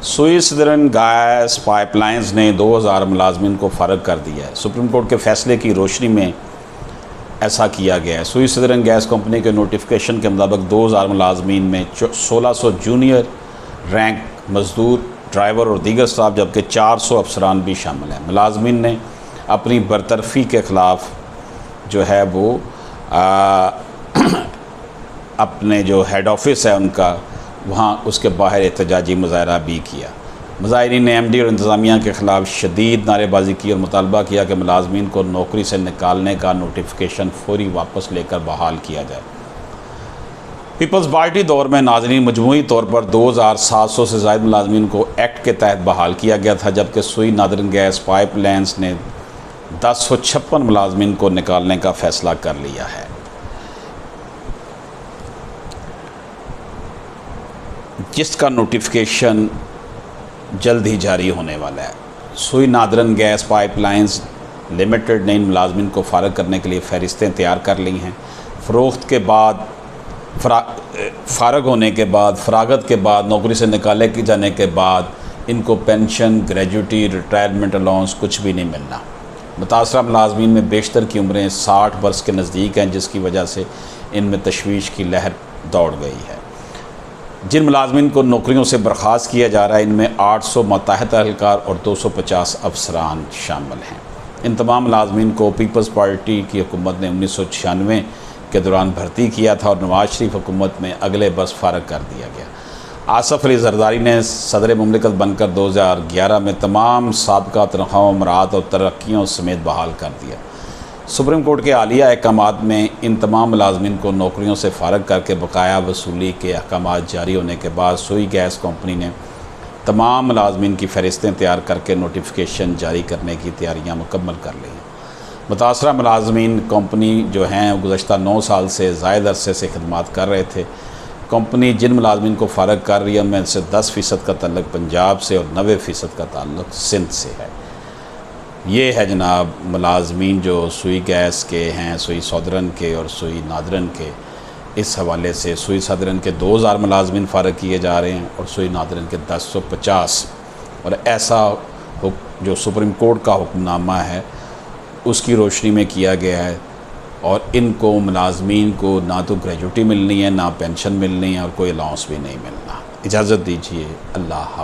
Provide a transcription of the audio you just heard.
सुई southern gas pipelines ने 2000 मुलाजमीन को फ़ारग कर दिया है। सुप्रीम कोर्ट के फ़ैसले की रोशनी में ऐसा किया गया है। सुई सदरन गैस कंपनी के नोटिफिकेशन के मुताबिक 2000 मुलाजमीन में 1600 जूनियर रैंक मजदूर, ड्राइवर और दीगर स्टाफ, जबकि 400 अफसरान भी शामिल हैं। मुलाजमीन ने अपनी बरतरफी के ख़िलाफ़ जो है वो अपने जो हेड ऑफिस है उनका, वहाँ उसके बाहर एहतजाजी मुजाहरा भी किया। मुजाहिरीन ने एमडी और इंतज़ामिया के ख़िलाफ़ शदीद नारेबाजी की और मुतालबा किया कि मुलाजमीन को नौकरी से निकालने का नोटिफिकेशन फौरी वापस लेकर बहाल किया जाए। पीपल्स पार्टी दौर में नाज़रीन मजमूई तौर पर 2700 से ज़ायद मुलाजमीन को एक्ट के तहत बहाल किया गया था, जबकि सुई नादरन गैस पाइपलाइंस ने 1056 मुलाजमीन को निकालने का फ़ैसला कर लिया है। जिसका नोटिफिकेशन जल्द ही जारी होने वाला है। सुई नादरन गैस पाइपलाइंस लिमिटेड ने इन मुलाजमीन को फ़ारग करने के लिए फ़हरिस्तें तैयार कर ली हैं। फ़रोख्त के बाद, फ़ारग होने के बाद, फ़रागत के बाद, नौकरी से निकाले जाने के बाद इनको पेंशन, ग्रेजुटी, रिटायरमेंट अलाउंस कुछ भी नहीं मिलना। मुतासरा मुलाजमीन में बेशतर की उम्रें 60 वर्ष के नज़दीक हैं, जिसकी वजह से इनमें तशवीश की लहर दौड़ गई है। जिन मुलाजमीन को नौकरियों से बर्खास्त किया जा रहा है, इनमें 800 मातहत एहलकार और 250 अफसरान शामिल हैं। इन तमाम मुलाजमीन को पीपल्स पार्टी की हुकूमत ने 1996 के दौरान भर्ती किया था और नवाज शरीफ हुकूमत में अगले बरस फ़ारग कर दिया गया। आसफ़ अली ज़रदारी ने सदर मुमलिकत बनकर 2011 में तमाम साबका तनख्वाहों, मराहत और तरक्कियों समेत बहाल कर दिया। सुप्रीम कोर्ट के आलिया अहकामात में इन तमाम मुलाजमीन को नौकरियों से फ़ारग करके बकाया वसूली के अहकामात जारी होने के बाद सुई गैस कंपनी ने तमाम मुलाजमीन की फ़हरिस्तें तैयार करके नोटिफिकेशन जारी करने की तैयारियां मुकम्मल कर ली हैं। मुतासरा मुलाजमीन कंपनी जो हैं गुज़श्ता 9 साल से ज़ायद अरसे से खिदमात कर रहे थे। कंपनी जिन मुलाजमीन को फ़ारग कर रही है उनमें से 10% का ताल्लुक पंजाब से और 90% का ताल्लुक सिंध से है। ये है जनाब मुलाजमीन जो सुई गैस के हैं, सुई सदरन के और सुई नादरन के। इस हवाले से सुई सदरन के 2000 मुलाजमीन फ़ारग किए जा रहे हैं और सुई नादरन के 1050, और ऐसा जो सुप्रीम कोर्ट का हुक्मनामा है उसकी रोशनी में किया गया है। और इनको मुलाजमीन को ना तो ग्रेजुटी मिलनी है, ना पेंशन मिलनी है और कोई अलाउंस भी नहीं मिलना। इजाज़त दीजिए, अल्लाह हाफ़िज़।